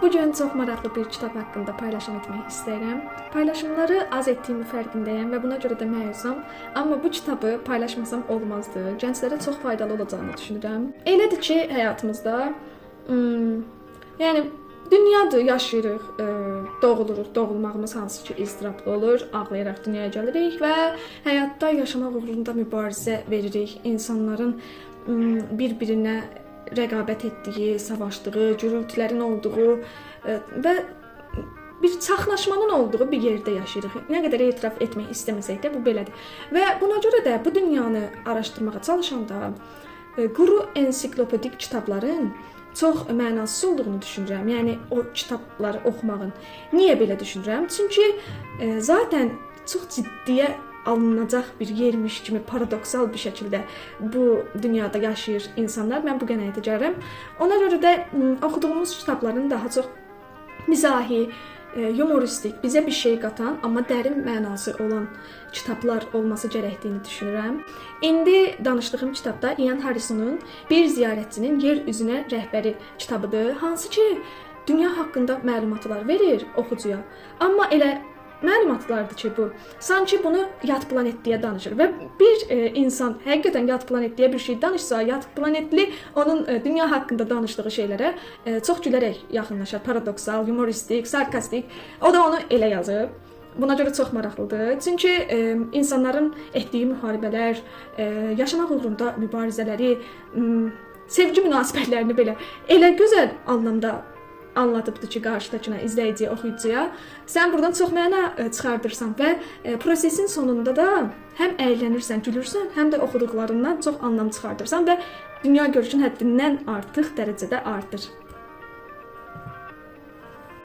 Bugün çox maraqlı bir kitab haqqında paylaşım etmək istəyirəm. Paylaşımları az etdiyimi fərqindəyəm və buna görə də məyusam. Amma bu kitabı paylaşmasam olmazdı. Gənclərə çox faydalı olacağını düşünürəm. Elədir ki, həyatımızda yəni dünyadır, yaşayırıq, doğuluruq. Doğulmağımız hansı ki iztirablı olur, ağlayaraq dünyaya gəlirik və həyatda yaşamaq uğrunda mübarizə veririk. İnsanların bir-birinə rəqabət etdiyi, savaşdığı, gürültülərin olduğu və bir çaxnaşmanın olduğu bir yerdə yaşayırıq. Nə qədər etiraf etmək istəməsək də bu belədir. Və buna görə də bu dünyanı araşdırmağa çalışanda quru ensiklopedik kitabların çox mənasız olduğunu düşünürəm. Yəni o kitabları oxumağın. Niyə belə düşünürəm? Çünki zaten çox ciddiyə alınacaq bir yermiş kimi paradoksal bir şəkildə bu dünyada yaşayır insanlar. Mən bu qənaətə gəlirəm. Ona görə də oxuduğumuz kitabların daha çox mizahi, humoristik, bizə bir şey qatan, amma dərin mənası olan kitablar olması gərəkdiyini düşünürəm. İndi danışdığım kitabda Ian Harrison'un Bir ziyarətçinin yer üzünə rəhbəri kitabıdır. Hansı ki dünya haqqında məlumatlar verir oxucuya. Amma elə məlumatlardır ki bu. Sanki bunu yad planetliyə danışır və bir insan həqiqətən yad planetliyə bir şey danışsa, yad planetli onun dünya haqqında danışdığı şeylərə çox gülərək yaxınlaşar. Paradoksal, humoristik, sarkastik. O da onu elə yazıb. Buna görə çox maraqlıdır. Çünki insanların etdiyi müharibələr, yaşamaq uğrunda mübarizələri, sevgi münasibətlərini belə elə gözəl anlamda anlatıbdır ki, qarşıdakına, izləyiciyə, oxuyucuya. Sən buradan çox məna çıxardırsan və prosesin sonunda da həm əylənirsən, gülürsən, həm də oxuduqlarından çox anlam çıxardırsan və dünya görüşün həddindən artıq dərəcədə artır.